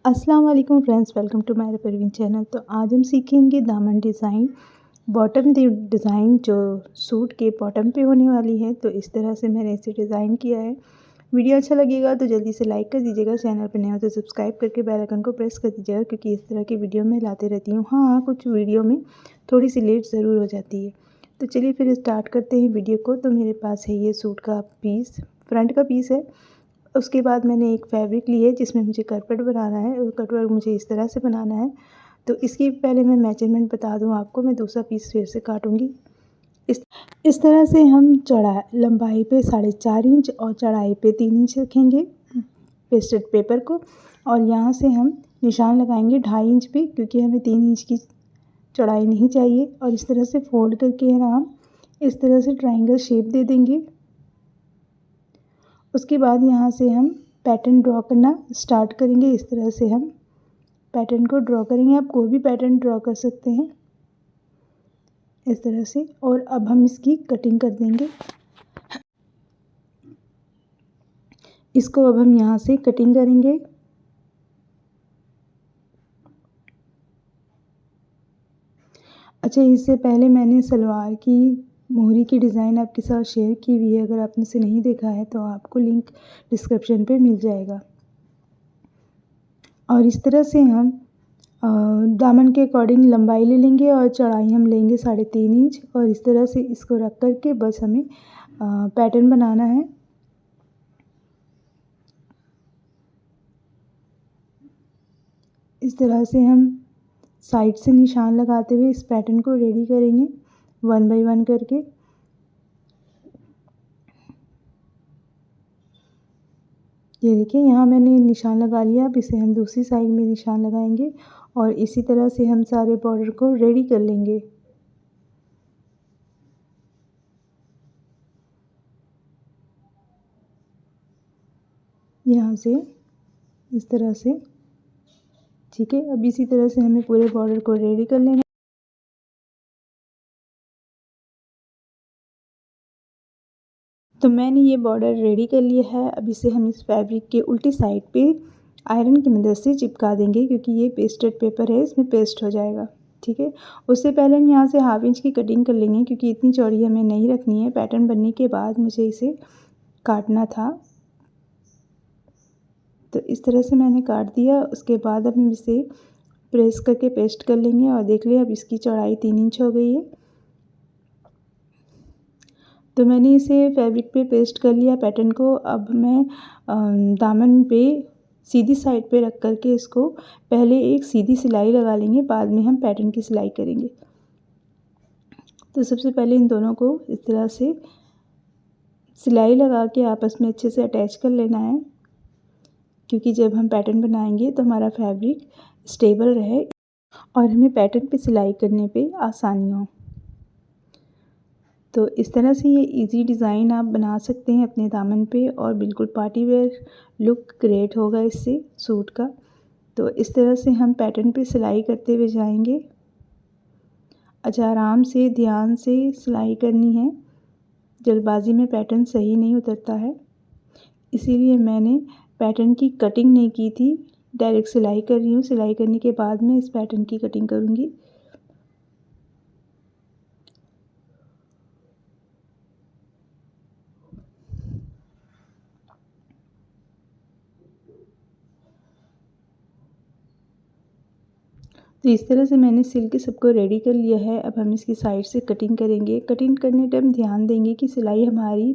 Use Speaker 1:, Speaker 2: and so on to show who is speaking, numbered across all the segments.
Speaker 1: अस्सलाम वालेकुम friends, welcome to my Parveen channel. तो आज हम सीखेंगे दामन डिज़ाइन। बॉटम डिज़ाइन जो सूट के बॉटम पे होने वाली है, तो इस तरह से मैंने इसे डिज़ाइन किया है। वीडियो अच्छा लगेगा तो जल्दी से लाइक कर दीजिएगा। चैनल पर नए हो तो सब्सक्राइब करके बेल आइकन को प्रेस कर दीजिएगा, क्योंकि इस तरह की वीडियो मैं लाते रहती हूँ। हाँ, कुछ वीडियो में थोड़ी सी लेट ज़रूर हो जाती है। तो चलिए फिर स्टार्ट करते हैं वीडियो को। तो मेरे पास है ये सूट का पीस, फ्रंट का पीस है। उसके बाद मैंने एक फैब्रिक ली है जिसमें मुझे करपट बनाना है, और कटवर्क मुझे इस तरह से बनाना है। तो इसकी पहले मैं मेजरमेंट बता दूं आपको, मैं दूसरा पीस फिर से काटूंगी। इस इस तरह से हम लंबाई पे 4.5 इंच और चौड़ाई पे 3 इंच रखेंगे पेस्टेड पेपर को, और यहाँ से हम निशान लगाएंगे 2.5 इंच पे, क्योंकि हमें 3 इंच की चौड़ाई नहीं चाहिए। और इस तरह से फोल्ड करके है ना, हम इस तरह से ट्रायंगल शेप दे देंगे। उसके बाद यहाँ से हम पैटर्न ड्रॉ करना स्टार्ट करेंगे। इस तरह से हम पैटर्न को ड्रॉ करेंगे। आप कोई भी पैटर्न ड्रॉ कर सकते हैं इस तरह से। और अब हम इसकी कटिंग कर देंगे। इसको अब हम यहाँ से कटिंग करेंगे। अच्छा, इससे पहले मैंने सलवार की मोहरी की डिज़ाइन आपके साथ शेयर की हुई है। अगर आपने इसे नहीं देखा है तो आपको लिंक डिस्क्रिप्शन पे मिल जाएगा। और इस तरह से हम दामन के अकॉर्डिंग लंबाई ले लेंगे और चौड़ाई हम लेंगे 3.5 इंच। और इस तरह से इसको रख कर के बस हमें पैटर्न बनाना है। इस तरह से हम साइड से निशान लगाते हुए इस पैटर्न को रेडी करेंगे 1 बाय 1 करके। ये देखिए, यहाँ मैंने निशान लगा लिया। अब इसे हम दूसरी साइड में निशान लगाएंगे और इसी तरह से हम सारे बॉर्डर को रेडी कर लेंगे। यहाँ से इस तरह से, ठीक है। अब इसी तरह से हमें पूरे बॉर्डर को रेडी कर लेना। तो मैंने ये बॉर्डर रेडी कर लिया है। अब इसे हम इस फैब्रिक के उल्टी साइड पे आयरन की मदद से चिपका देंगे, क्योंकि ये पेस्टेड पेपर है, इसमें पेस्ट हो जाएगा। ठीक है। उससे पहले हम यहाँ से 1/2 इंच की कटिंग कर लेंगे, क्योंकि इतनी चौड़ी हमें नहीं रखनी है। पैटर्न बनने के बाद मुझे इसे काटना था। तो इस तरह से मैंने काट दिया। उसके बाद अब हम इसे प्रेस करके पेस्ट कर लेंगे, और देख लिया अब इसकी चौड़ाई 3 इंच हो गई है। तो मैंने इसे फैब्रिक पे पेस्ट कर लिया पैटर्न को। अब मैं दामन पे सीधी साइड पे रख कर के इसको पहले एक सीधी सिलाई लगा लेंगे, बाद में हम पैटर्न की सिलाई करेंगे। तो सबसे पहले इन दोनों को इस तरह से सिलाई लगा के आपस में अच्छे से अटैच कर लेना है, क्योंकि जब हम पैटर्न बनाएंगे तो हमारा फैब्रिक स्टेबल रहे और हमें पैटर्न पे सिलाई करने पे आसानी हो। तो इस तरह से ये इजी डिज़ाइन आप बना सकते हैं अपने दामन पे, और बिल्कुल पार्टी वेयर लुक क्रिएट होगा इससे सूट का। तो इस तरह से हम पैटर्न पे सिलाई करते हुए जाएंगे। अच्छा, आराम से ध्यान से सिलाई करनी है। जल्दबाजी में पैटर्न सही नहीं उतरता है, इसीलिए मैंने पैटर्न की कटिंग नहीं की थी, डायरेक्ट सिलाई कर रही हूँ। सिलाई करने के बाद मैं इस पैटर्न की कटिंग करूँगी। तो इस तरह से मैंने सिल के सबको रेडी कर लिया है। अब हम इसकी साइड से कटिंग करेंगे। कटिंग करने टाइम ध्यान देंगे कि सिलाई हमारी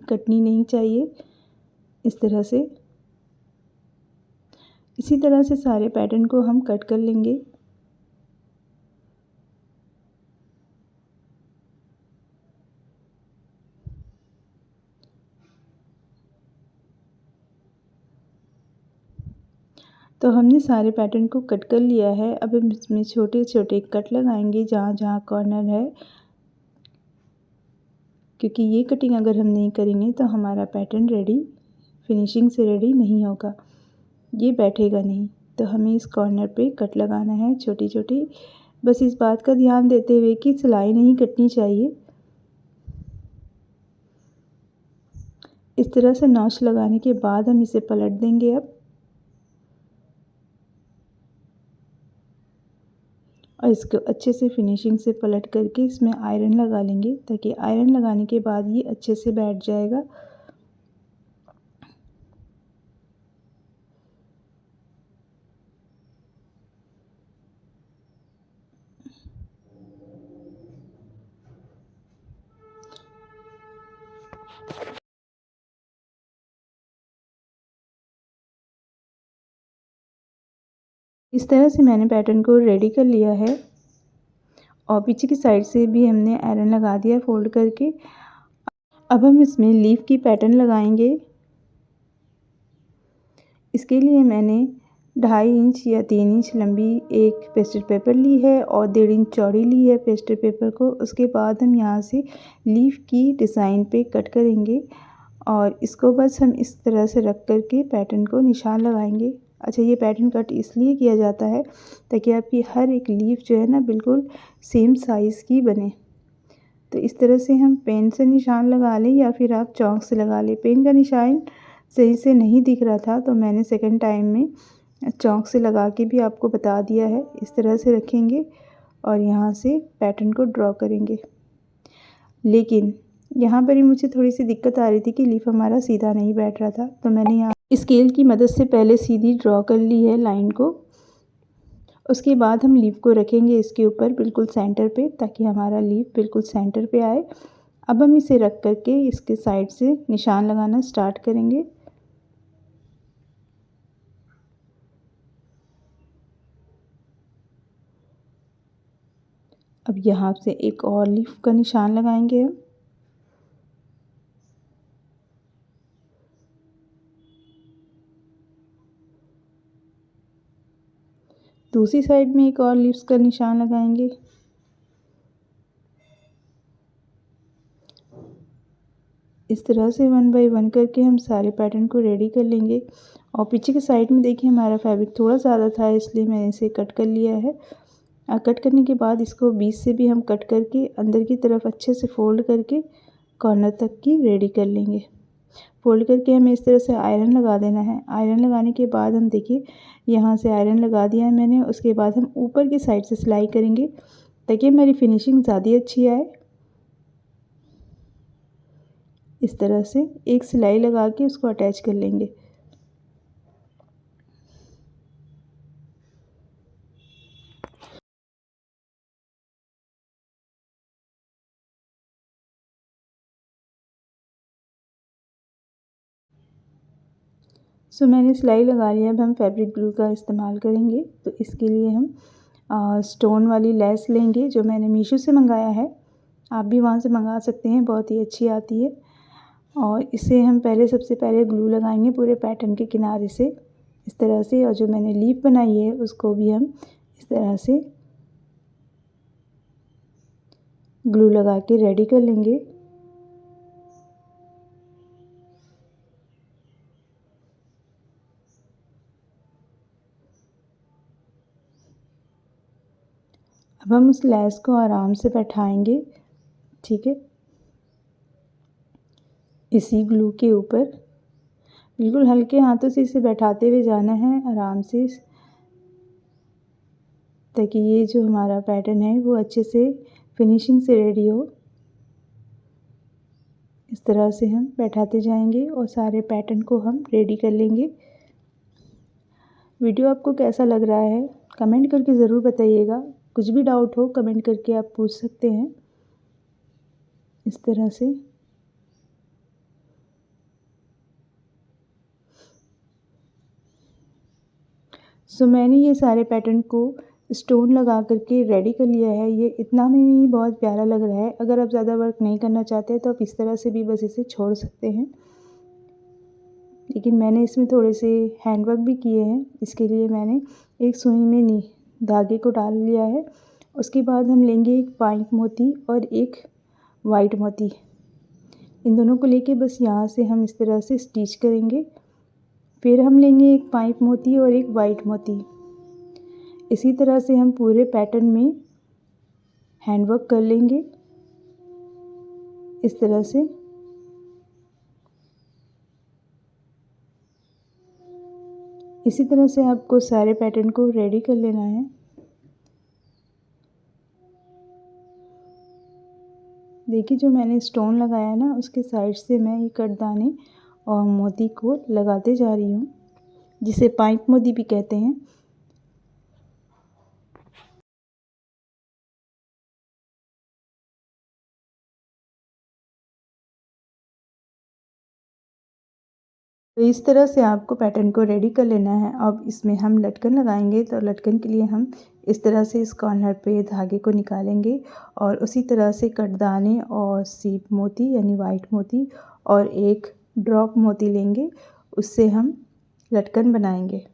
Speaker 1: कटनी नहीं चाहिए। इस तरह से, इसी तरह से सारे पैटर्न को हम कट कर लेंगे। तो हमने सारे पैटर्न को कट कर लिया है। अब हम इसमें छोटे छोटे कट लगाएंगे जहाँ जहाँ कॉर्नर है, क्योंकि ये कटिंग अगर हम नहीं करेंगे तो हमारा पैटर्न रेडी, फिनिशिंग से रेडी नहीं होगा, ये बैठेगा नहीं। तो हमें इस कॉर्नर पे कट लगाना है छोटी छोटी। बस इस बात का ध्यान देते हुए कि सिलाई नहीं कटनी चाहिए। इस तरह से नॉच लगाने के बाद हम इसे पलट देंगे। अब और इसको अच्छे से फिनिशिंग से पलट करके इसमें आयरन लगा लेंगे, ताकि आयरन लगाने के बाद ये अच्छे से बैठ जाएगा। इस तरह से मैंने पैटर्न को रेडी कर लिया है और पीछे की साइड से भी हमने आयरन लगा दिया फोल्ड करके। अब हम इसमें लीफ की पैटर्न लगाएंगे। इसके लिए मैंने 2.5 इंच या 3 इंच लंबी एक पेस्टर पेपर ली है और 1.5 इंच चौड़ी ली है पेस्टर पेपर को। उसके बाद हम यहाँ से लीफ की डिज़ाइन पे कट करेंगे और इसको बस हम इस तरह से रख करके पैटर्न को निशान लगाएंगे। अच्छा, ये पैटर्न कट इसलिए किया जाता है ताकि आपकी हर एक लीफ जो है ना बिल्कुल सेम साइज़ की बने। तो इस तरह से हम पेन से निशान लगा लें या फिर आप चॉक से लगा लें। पेन का निशान सही से नहीं दिख रहा था तो मैंने सेकंड टाइम में चॉक से लगा के भी आपको बता दिया है। इस तरह से रखेंगे और यहाँ से पैटर्न को ड्रॉ करेंगे। लेकिन यहाँ पर ही मुझे थोड़ी सी दिक्कत आ रही थी कि लीफ हमारा सीधा नहीं बैठ रहा था, तो मैंने यहाँ स्केल की मदद से पहले सीधी ड्रॉ कर ली है लाइन को। उसके बाद हम लीफ को रखेंगे इसके ऊपर बिल्कुल सेंटर पे, ताकि हमारा लीफ बिल्कुल सेंटर पे आए। अब हम इसे रख करके इसके साइड से निशान लगाना स्टार्ट करेंगे। अब यहाँ से एक और लीफ का निशान लगाएंगे हम। दूसरी साइड में एक और लीव्स का निशान लगाएंगे। इस तरह से 1 बाय 1 करके हम सारे पैटर्न को रेडी कर लेंगे। और पीछे के साइड में देखिए हमारा फैब्रिक थोड़ा ज़्यादा था, इसलिए मैंने इसे कट कर लिया है। कट करने के बाद इसको बीच से भी हम कट करके अंदर की तरफ अच्छे से फोल्ड करके कॉर्नर तक की रेडी कर लेंगे। फोल्ड करके हमें इस तरह से आयरन लगा देना है। आयरन लगाने के बाद हम देखिए यहाँ से आयरन लगा दिया है मैंने। उसके बाद हम ऊपर की साइड से सिलाई करेंगे ताकि हमारी फिनिशिंग ज़्यादा अच्छी आए। इस तरह से एक सिलाई लगा के उसको अटैच कर लेंगे। मैंने सिलाई लगा लिया। अब हम फैब्रिक ग्लू का इस्तेमाल करेंगे। तो इसके लिए हम स्टोन वाली लेस लेंगे जो मैंने मीशो से मंगाया है। आप भी वहाँ से मंगा सकते हैं, बहुत ही अच्छी आती है। और इसे हम सबसे पहले ग्लू लगाएंगे पूरे पैटर्न के किनारे से इस तरह से। और जो मैंने लीफ बनाई है उसको भी हम इस तरह से ग्लू लगा के रेडी कर लेंगे। अब हम उस लेस को आराम से बैठाएंगे, ठीक है, इसी ग्लू के ऊपर। बिल्कुल हल्के हाथों से इसे बैठाते हुए जाना है आराम से, ताकि ये जो हमारा पैटर्न है वो अच्छे से फिनिशिंग से रेडी हो। इस तरह से हम बैठाते जाएंगे और सारे पैटर्न को हम रेडी कर लेंगे। वीडियो आपको कैसा लग रहा है कमेंट करके ज़रूर बताइएगा। कुछ भी डाउट हो कमेंट करके आप पूछ सकते हैं। इस तरह से मैंने ये सारे पैटर्न को स्टोन लगा करके रेडी कर लिया है। ये इतना में ही बहुत प्यारा लग रहा है। अगर आप ज़्यादा वर्क नहीं करना चाहते तो आप इस तरह से भी बस इसे छोड़ सकते हैं, लेकिन मैंने इसमें थोड़े से हैंडवर्क भी किए हैं। इसके लिए मैंने एक सुई में धागे को डाल लिया है। उसके बाद हम लेंगे एक पाइप मोती और एक वाइट मोती। इन दोनों को लेके बस यहाँ से हम इस तरह से स्टिच करेंगे। फिर हम लेंगे एक पाइप मोती और एक वाइट मोती। इसी तरह से हम पूरे पैटर्न में हैंडवर्क कर लेंगे इस तरह से। इसी तरह से आपको सारे पैटर्न को रेडी कर लेना है। देखिए जो मैंने स्टोन लगाया ना उसके साइड से मैं ये कटदाने और मोती को लगाते जा रही हूँ, जिसे पाइप मोती भी कहते हैं। तो इस तरह से आपको पैटर्न को रेडी कर लेना है। अब इसमें हम लटकन लगाएंगे, तो लटकन के लिए हम इस तरह से इस कॉर्नर पे धागे को निकालेंगे और उसी तरह से कटदाने और सीप मोती यानी वाइट मोती और एक ड्रॉप मोती लेंगे, उससे हम लटकन बनाएंगे।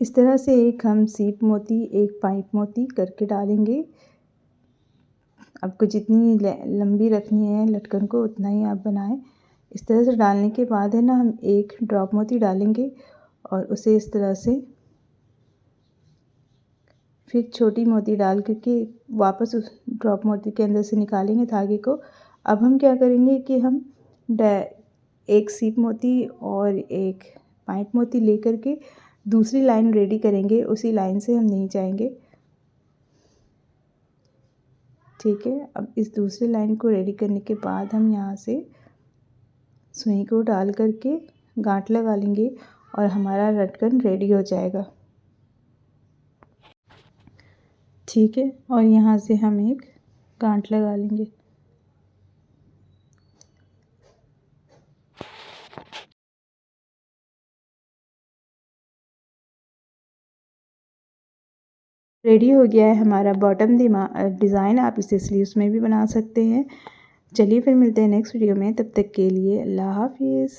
Speaker 1: इस तरह से एक हम सीप मोती एक पाइप मोती करके डालेंगे। आपको जितनी लंबी रखनी है लटकन को उतना ही आप बनाएं। इस तरह से डालने के बाद है ना हम एक ड्रॉप मोती डालेंगे और उसे इस तरह से फिर छोटी मोती डाल करके वापस उस ड्रॉप मोती के अंदर से निकालेंगे धागे को। अब हम क्या करेंगे कि हम एक सीप मोती और एक पाइप मोती ले करके दूसरी लाइन रेडी करेंगे, उसी लाइन से हम नहीं जाएंगे। ठीक है, अब इस दूसरी लाइन को रेडी करने के बाद हम यहाँ से सुई को डाल करके गांठ लगा लेंगे और हमारा लटकन रेडी हो जाएगा। ठीक है, और यहाँ से हम एक गांठ लगा लेंगे। रेडी हो गया है हमारा बॉटम डिज़ाइन। आप इसे स्लीव्स में भी बना सकते हैं। चलिए फिर मिलते हैं नेक्स्ट वीडियो में, तब तक के लिए अल्लाह हाफिज़।